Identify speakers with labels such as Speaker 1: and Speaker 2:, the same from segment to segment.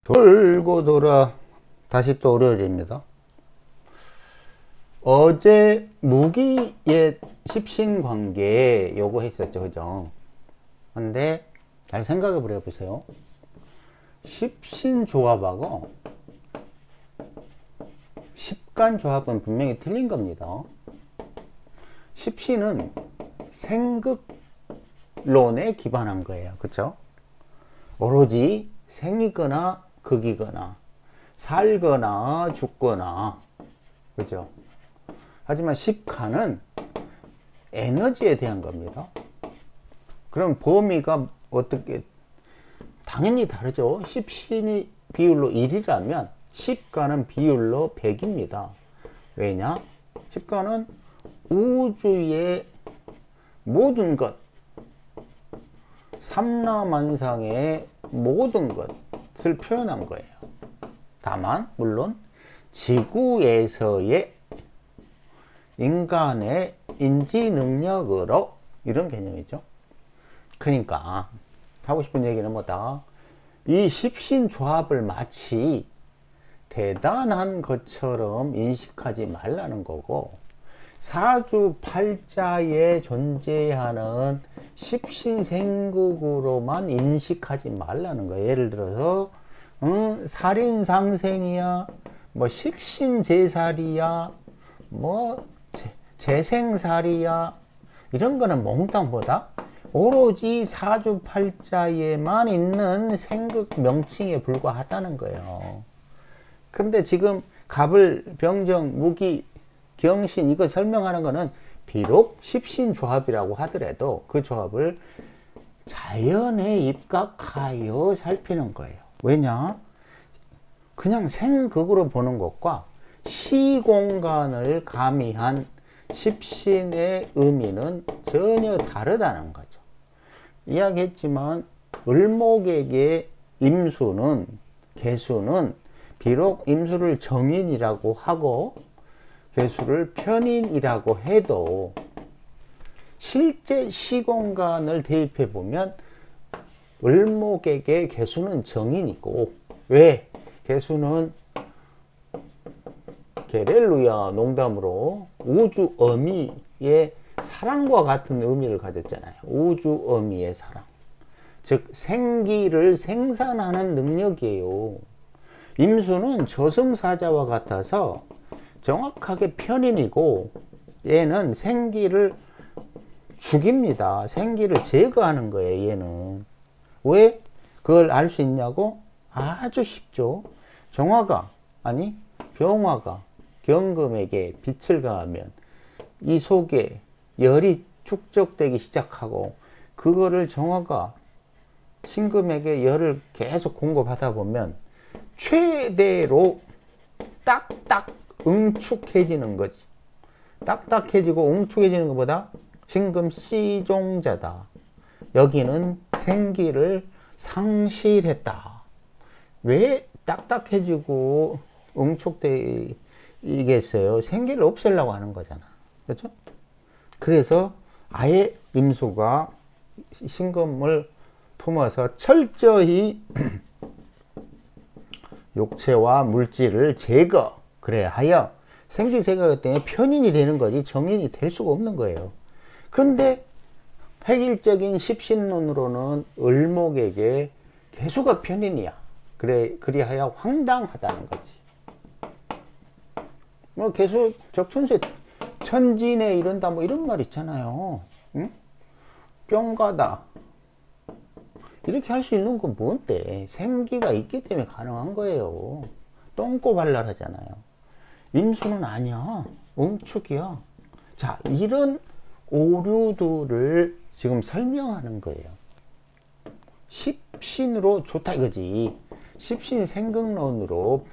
Speaker 1: 돌고 돌아 다시 또 월요일입니다. 어제 무기의 십신관계 요거 했었죠, 그죠? 근데 잘 생각해 보세요. 십신조합하고 십간조합은 분명히 틀린 겁니다. 십신은 생극론에 기반한 거예요, 그쵸? 오로지 생이거나 극이거나 살거나 죽거나, 그죠? 하지만 십간은 에너지에 대한 겁니다. 그럼 범위가 어떻게, 당연히 다르죠. 십신이 비율로 1이라면 십간은 비율로 100입니다. 왜냐? 십간은 우주의 모든 것, 삼라만상의 모든 것을 표현한 거예요. 다만 물론 지구에서의 인간의 인지 능력으로, 이런 개념이죠. 그러니까 하고 싶은 얘기는 뭐다? 이 십신 조합을 마치 대단한 것처럼 인식하지 말라는 거고, 사주팔자에 존재하는 십신생극으로만 인식하지 말라는 거예요. 예를 들어서 살인상생이야, 뭐 식신제살이야, 뭐 재생살이야, 이런 거는 몽땅 보다 오로지 사주팔자에만 있는 생극 명칭에 불과하다는 거예요. 근데 지금 갑을, 병정, 무기, 경신 이거 설명하는 거는 비록 십신조합이라고 하더라도 그 조합을 자연에 입각하여 살피는 거예요. 왜냐? 그냥 생극으로 보는 것과 시공간을 가미한 십신의 의미는 전혀 다르다는 거죠. 이야기했지만 을목에게 임수는, 개수는 비록 임수를 정인이라고 하고 개수를 편인이라고 해도 실제 시공간을 대입해 보면 을목에게 개수는 정인이고, 왜? 개수는 게렐루야, 농담으로 우주 어미의 사랑과 같은 의미를 가졌잖아요. 우주 어미의 사랑, 즉 생기를 생산하는 능력이에요. 임수는 저승사자와 같아서 정확하게 편인이고, 얘는 생기를 죽입니다. 생기를 제거하는 거예요, 얘는. 왜 그걸 알 수 있냐고? 아주 쉽죠. 정화가, 아니 병화가 경금에게 빛을 가하면 이 속에 열이 축적되기 시작하고, 그거를 정화가 신금에게 열을 계속 공급하다 보면 최대로 딱딱 응축해지는 거지. 딱딱해지고 응축해지는 것보다 신금 C종자다. 여기는 생기를 상실했다. 왜 딱딱해지고 응축되겠어요? 생기를 없애려고 하는 거잖아. 그렇죠? 그래서 아예 임수가 신금을 품어서 철저히 육체와 물질을 제거, 그래 하여 생기 제거 때문에 편인이 되는 거지 정인이 될 수가 없는 거예요. 그런데 획일적인 십신론으로는 을목에게 개수가 편인이야. 그래, 그리하여 황당하다는 거지. 뭐 개수 적천세 천진에 이른다, 뭐 이런 말 있잖아요. 응? 뿅가다, 이렇게 할 수 있는 건 뭔데? 생기가 있기 때문에 가능한 거예요. 똥꼬발랄하잖아요. 임수는 아니야. 응축이야. 자, 이런 오류들을 지금 설명하는 거예요. 십신으로 좋다 이거지. 십신 생극론으로,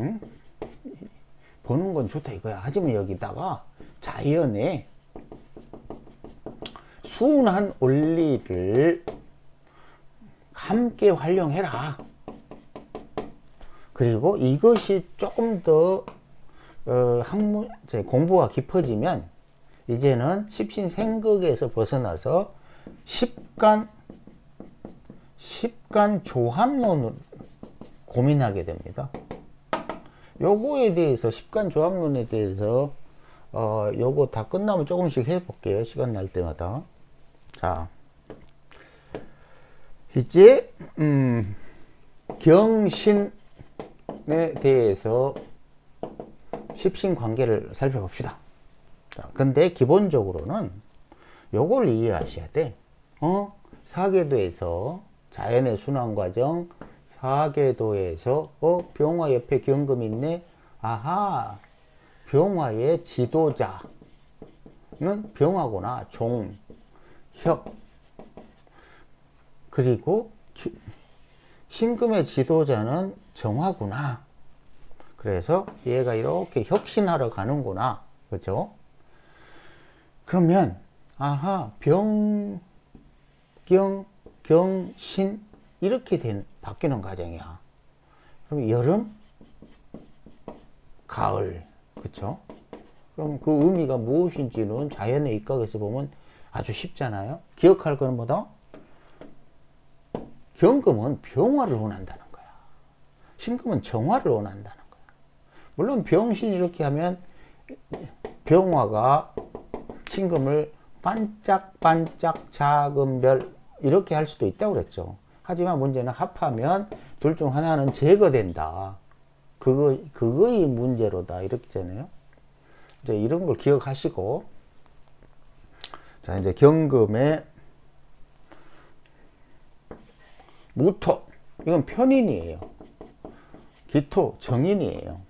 Speaker 1: 응? 보는 건 좋다 이거야. 하지만 여기다가 자연의 순한 원리를 함께 활용해라. 그리고 이것이 조금 더 학문 공부가 깊어지면 이제는 십신생극에서 벗어나서 십간 조합론을 고민하게 됩니다. 요거에 대해서 십간조합론에 대해서 요거 다 끝나면 조금씩 해볼게요. 시간 날 때마다. 자, 이제 경신에 대해서 십신관계를 살펴봅시다. 자, 근데 기본적으로는 요걸 이해하셔야 돼. 사계도에서 자연의 순환과정, 사계도에서 병화 옆에 경금이 있네. 아하, 병화의 지도자는 병화구나. 종, 혁. 그리고 신금의 지도자는 정화구나. 그래서 얘가 이렇게 혁신하러 가는구나. 그죠? 그러면 아하, 병, 경, 경, 신 이렇게 바뀌는 과정이야. 그럼 여름, 가을, 그쵸? 그럼 그 의미가 무엇인지는 자연의 입각에서 보면 아주 쉽잖아요. 기억할 거는 뭐다? 경금은 병화를 원한다는 거야. 신금은 정화를 원한다는 거야. 물론 병신 이렇게 하면 병화가 신금을 반짝반짝 작은 별 이렇게 할 수도 있다고 그랬죠. 하지만 문제는 합하면 둘 중 하나는 제거된다. 그거의 문제로다. 이렇게잖아요. 이제 이런 걸 기억하시고, 자, 이제 경금의 무토. 이건 편인이에요. 기토, 정인이에요.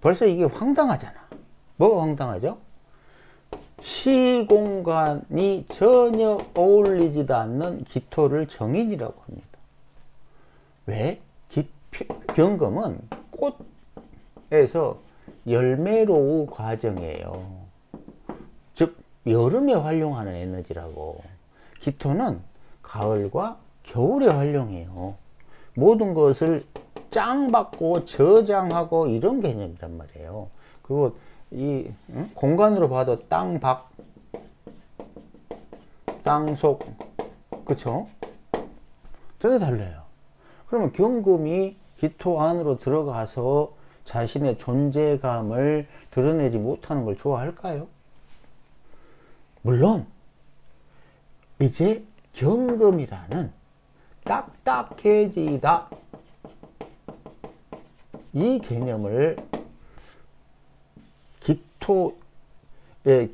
Speaker 1: 벌써 이게 황당하잖아. 뭐가 황당하죠? 시공간이 전혀 어울리지도 않는 기토를 정인이라고 합니다. 왜? 경금은 꽃에서 열매로 과정이에요. 즉 여름에 활용하는 에너지라고. 기토는 가을과 겨울에 활용해요. 모든 것을 짱받고 저장하고 이런 개념이란 말이에요. 그리고 이 공간으로 봐도 땅 밖, 땅 속, 그쵸? 전혀 달라요. 그러면 경금이 기토 안으로 들어가서 자신의 존재감을 드러내지 못하는 걸 좋아할까요? 물론 이제 경금이라는 딱딱해지다 이 개념을 기토의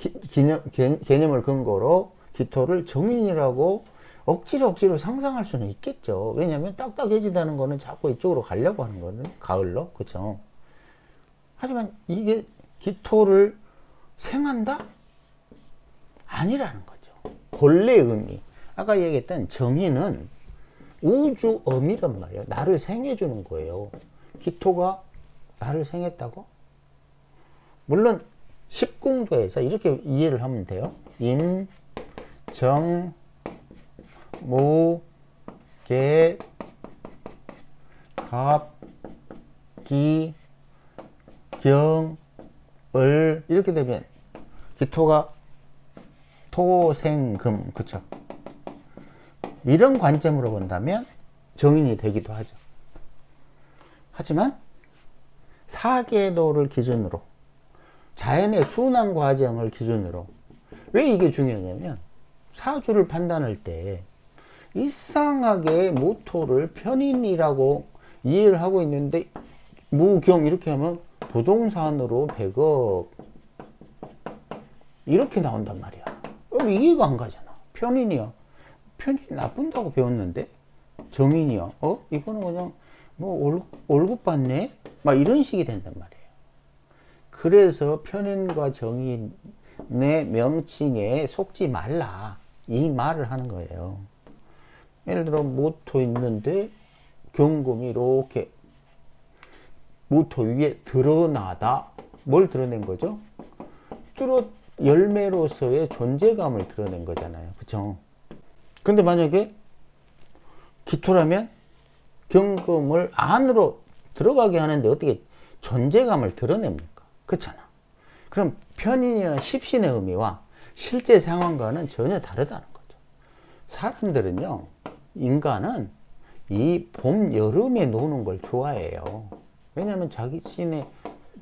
Speaker 1: 개념을 근거로 기토를 정인이라고 억지로 상상할 수는 있겠죠. 왜냐하면 딱딱해지다는 거는 자꾸 이쪽으로 가려고 하는 거거든요. 가을로. 그쵸? 하지만 이게 기토를 생한다? 아니라는 거죠. 본래 의미. 아까 얘기했던 정인은 우주 어미란 말이에요. 나를 생해주는 거예요. 기토가 나를 생했다고? 물론 십궁도에서 이렇게 이해를 하면 돼요. 임, 정, 무, 개, 갑, 기, 경, 을 이렇게 되면 기토가 토, 생, 금, 그쵸? 이런 관점으로 본다면 정인이 되기도 하죠. 하지만 사계도를 기준으로 자연의 순환 과정을 기준으로 왜 이게 중요하냐면 사주를 판단할 때 이상하게 무토를 편인이라고 이해를 하고 있는데 무경 이렇게 하면 부동산으로 100억 이렇게 나온단 말이야. 그럼 이해가 안 가잖아. 편인이야. 편인이 나쁜다고 배웠는데 정인이야. 이거는 그냥 뭐 월급 받네? 막 이런 식이 된단 말이에요. 그래서 편인과 정인의 명칭에 속지 말라. 이 말을 하는 거예요. 예를 들어 무토 있는데 경금이 이렇게 무토 위에 드러나다. 뭘 드러낸 거죠? 열매로서의 존재감을 드러낸 거잖아요. 그쵸? 근데 만약에 기토라면 경금을 안으로 들어가게 하는데 어떻게 존재감을 드러냅니까? 그렇잖아. 그럼 편인이나 십신의 의미와 실제 상황과는 전혀 다르다는 거죠. 사람들은요, 인간은 이 봄, 여름에 노는 걸 좋아해요. 왜냐하면 자신의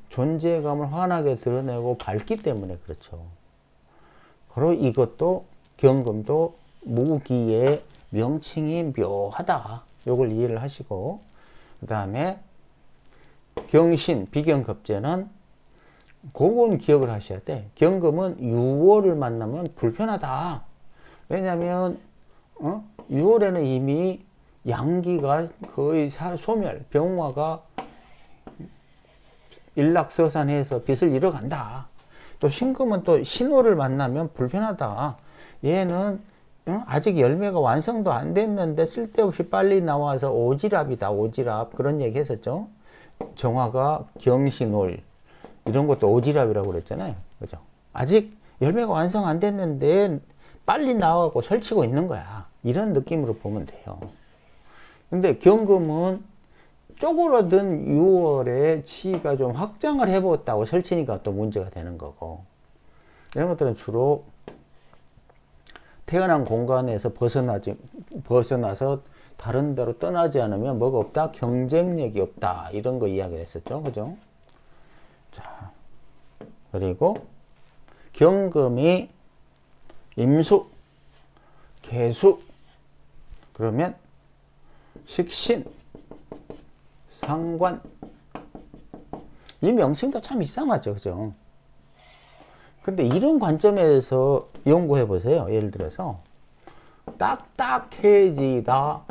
Speaker 1: 존재감을 환하게 드러내고 밝기 때문에 그렇죠. 바로 이것도 경금도 무기의 명칭이 묘하다. 요걸 이해를 하시고, 그 다음에 경신, 비경급제는 그건 기억을 하셔야 돼. 경금은 6월을 만나면 불편하다. 왜냐하면 6월에는 이미 양기가 거의 소멸, 병화가 일락서산해서 빛을 잃어간다. 또 신금은 또 신호를 만나면 불편하다. 얘는 아직 열매가 완성도 안 됐는데 쓸데없이 빨리 나와서 오지랖이다. 오지랖. 그런 얘기 했었죠. 정화가 경신월 이런 것도 오지랖이라고 그랬잖아요. 그죠? 아직 열매가 완성 안 됐는데 빨리 나와고 설치고 있는 거야. 이런 느낌으로 보면 돼요. 근데 경금은 쪼그라든 6월에 치가 좀 확장을 해보았다고 설치니까 또 문제가 되는 거고, 이런 것들은 주로 태어난 공간에서 벗어나서 다른 데로 떠나지 않으면 뭐가 없다? 경쟁력이 없다. 이런 거 이야기를 했었죠. 그죠? 자, 그리고 경금이 임수, 계수, 그러면 식신, 상관. 이 명칭도 참 이상하죠. 그죠? 근데 이런 관점에서 연구해 보세요. 예를 들어서 딱딱해지다.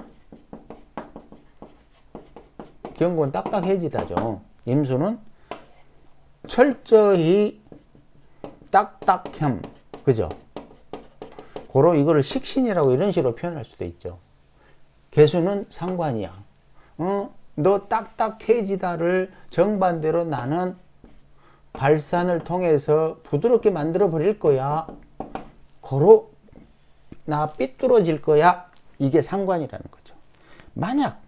Speaker 1: 경금은 딱딱해지다죠. 임수는 철저히 딱딱함. 그죠? 고로 이거를 식신이라고 이런 식으로 표현할 수도 있죠. 계수는 상관이야. 너 딱딱해지다를 정반대로 나는 발산을 통해서 부드럽게 만들어 버릴 거야. 고로 나 삐뚤어질 거야. 이게 상관이라는 거죠. 만약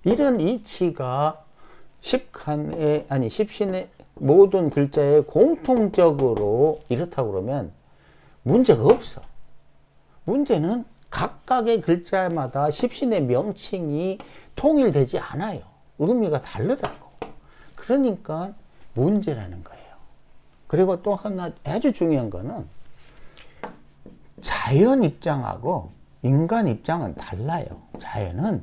Speaker 1: 이런 이치가 십신의 모든 글자에 공통적으로 이렇다고 그러면 문제가 없어. 문제는 각각의 글자마다 십신의 명칭이 통일되지 않아요. 의미가 다르다고. 그러니까 문제라는 거예요. 그리고 또 하나 아주 중요한 거는 자연 입장하고 인간 입장은 달라요. 자연은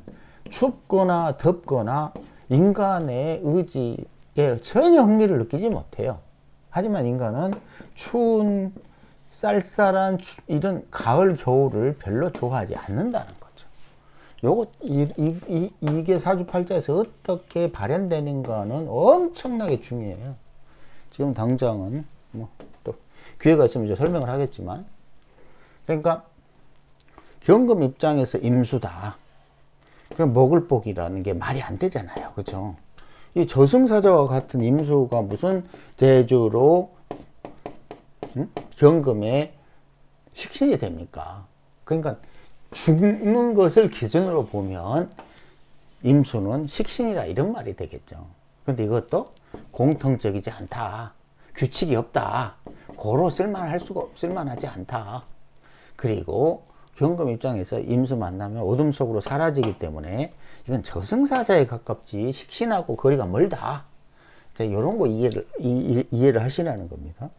Speaker 1: 춥거나 덥거나 인간의 의지에 전혀 흥미를 느끼지 못해요. 하지만 인간은 추운 쌀쌀한 이런 가을 겨울을 별로 좋아하지 않는다는 거죠. 이게 사주팔자에서 어떻게 발현되는가는 엄청나게 중요해요. 지금 당장은 뭐 또 기회가 있으면 이제 설명을 하겠지만, 그러니까 경금 입장에서 임수다. 그럼 먹을복이라는 게 말이 안 되잖아요. 그죠? 이 저승사자와 같은 임수가 무슨 제주로 경금의 식신이 됩니까? 그러니까 죽는 것을 기준으로 보면 임수는 식신이라 이런 말이 되겠죠. 근데 이것도 공통적이지 않다. 규칙이 없다. 고로 쓸만하지 않다. 그리고 경금 입장에서 임수 만나면 어둠 속으로 사라지기 때문에 이건 저승사자에 가깝지 식신하고 거리가 멀다. 자, 이런 거 이해를 하시라는 겁니다.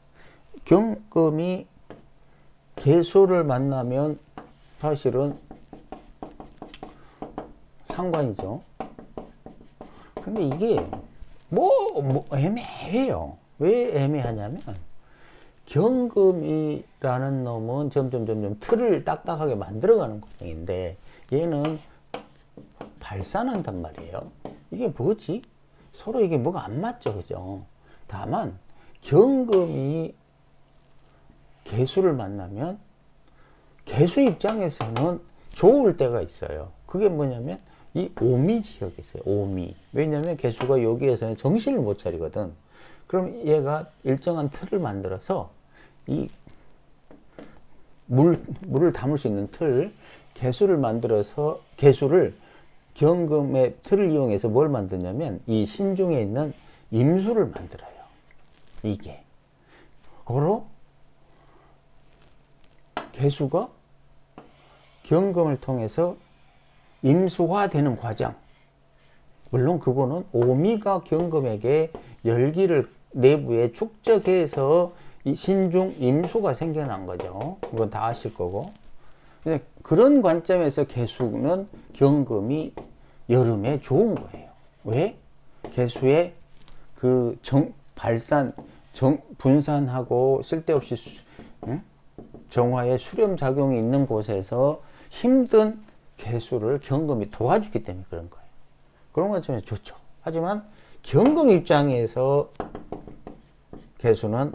Speaker 1: 경금이 계수를 만나면 사실은 상관이죠. 근데 이게 뭐 애매해요. 왜 애매하냐면 경금이라는 놈은 점점 틀을 딱딱하게 만들어가는 과정인데 얘는 발산한단 말이에요. 이게 뭐지? 서로 이게 뭐가 안 맞죠. 그죠? 다만 경금이 계수를 만나면 계수 입장에서는 좋을 때가 있어요. 그게 뭐냐면 이 오미 지역에 있어요. 오미. 왜냐면 계수가 여기에서는 정신을 못 차리거든. 그럼 얘가 일정한 틀을 만들어서 이 물을 담을 수 있는 틀, 계수를 만들어서 계수를 경금의 틀을 이용해서 뭘 만드냐면 이 신중에 있는 임수를 만들어요. 이게. 고로 계수가 경금을 통해서 임수화되는 과정. 물론 그거는 오미가 경금에게 열기를 내부에 축적해서 이 신중 임수가 생겨난 거죠. 그건 다 아실 거고. 근데 그런 관점에서 개수는 경금이 여름에 좋은 거예요. 왜? 개수의 그 분산하고 쓸데없이 정화의 수렴작용이 있는 곳에서 힘든 개수를 경금이 도와주기 때문에 그런 거예요. 그런 관점에서 좋죠. 하지만 경금 입장에서 개수는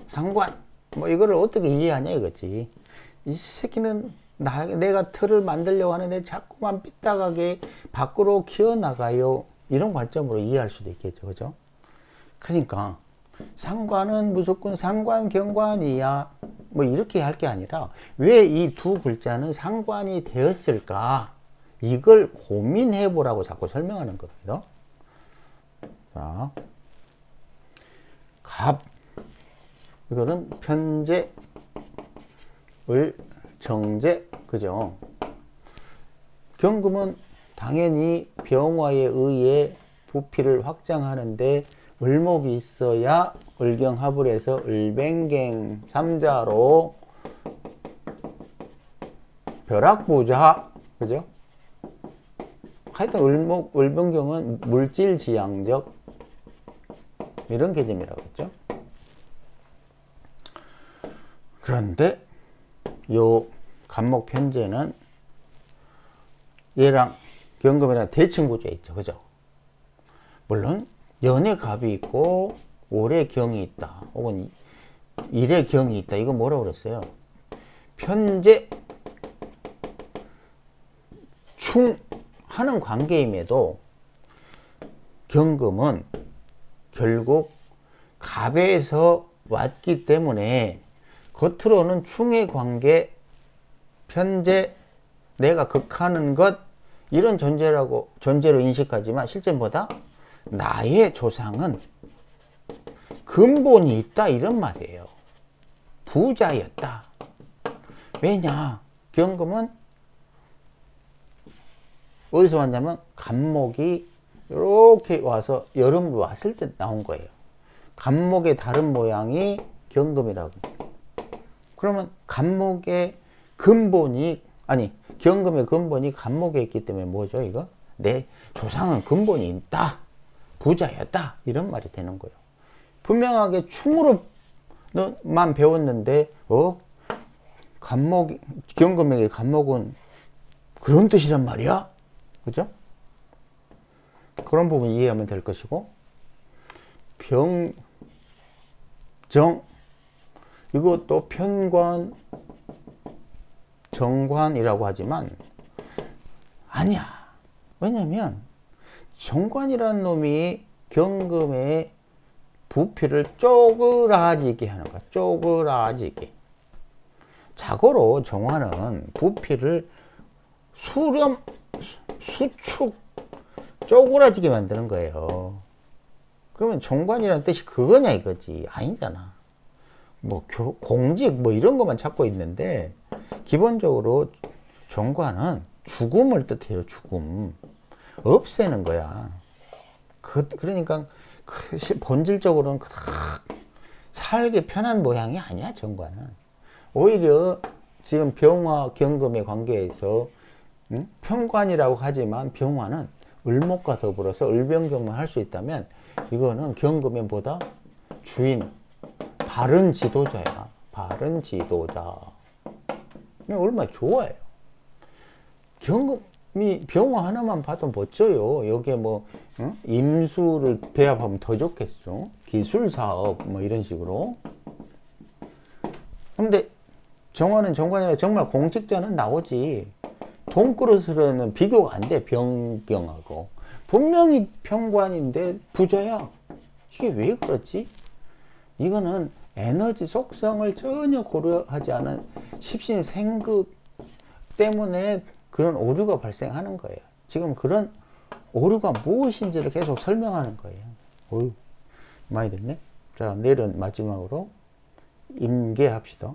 Speaker 1: 상관, 뭐 이거를 어떻게 이해하냐 이거지. 이 새끼는 내가 틀을 만들려고 하는데 자꾸만 삐딱하게 밖으로 키워나가요. 이런 관점으로 이해할 수도 있겠죠. 그죠? 그러니까 상관은 무조건 상관 경관이야. 뭐 이렇게 할 게 아니라 왜 이 두 글자는 상관이 되었을까? 이걸 고민해 보라고 자꾸 설명하는 겁니다. 자, 갑. 이거는 편재, 을, 정재. 그죠? 경금은 당연히 병화에 의해 부피를 확장하는데 을목이 있어야 을경합을 해서 을뱅갱 삼자로 벼락부자. 그죠? 하여튼 을병경은 물질지향적 이런 개념이라고 했죠. 그런데 요 간목 편제는 얘랑 경금이랑 대칭 구조에 있죠. 그죠? 물론 연의 갑이 있고 월의 경이 있다. 혹은 일의 경이 있다. 이거 뭐라고 그랬어요? 편제 충하는 관계임에도 경금은 결국 갑에서 왔기 때문에 겉으로는 충의 관계, 편제, 내가 극하는 것 이런 존재로 인식하지만 실제 뭐다? 나의 조상은 근본이 있다 이런 말이에요. 부자였다. 왜냐? 경금은 어디서 왔냐면 간목이 이렇게 와서 여름으로 왔을 때 나온 거예요. 간목의 다른 모양이 경금이라고. 그러면 간목의 근본이 경금의 근본이 간목에 있기 때문에 뭐죠 이거? 내 조상은 근본이 있다. 부자였다. 이런 말이 되는 거예요. 분명하게 충으로만 배웠는데 경금에게 간목은 그런 뜻이란 말이야? 그죠? 그런 부분 이해하면 될 것이고 병정 이것도 편관 정관이라고 하지만 아니야. 왜냐면 정관이라는 놈이 경금의 부피를 쪼그라지게 하는 거야. 쪼그라지게. 자고로 정화는 부피를 수축, 쪼그라지게 만드는 거예요. 그러면 정관이라는 뜻이 그거냐 이거지. 아니잖아. 뭐 공직 뭐 이런 것만 찾고 있는데 기본적으로 정관은 죽음을 뜻해요. 죽음. 없애는 거야. 그러니까 본질적으로는 살기 편한 모양이 아니야. 정관은. 오히려 지금 병화 경금의 관계에서 편관이라고 하지만 병화는 을목과 더불어서 을병경만 할 수 있다면 이거는 경금의 보다 주인 바른 지도자야. 바른 지도자. 얼마나 좋아요. 경금이 병화 하나만 봐도 멋져요. 여기에 뭐 임수를 배합하면 더 좋겠죠. 기술사업 뭐 이런 식으로. 근데 정화는 정관이라 정말 공직자는 나오지. 돈그릇으로는 비교가 안 돼. 병경하고. 분명히 편관인데 부자야. 이게 왜 그렇지? 이거는 에너지 속성을 전혀 고려하지 않은 십신생극 때문에 그런 오류가 발생하는 거예요. 지금 그런 오류가 무엇인지를 계속 설명하는 거예요. 어휴, 많이 됐네. 자, 내일은 마지막으로 임계합시다.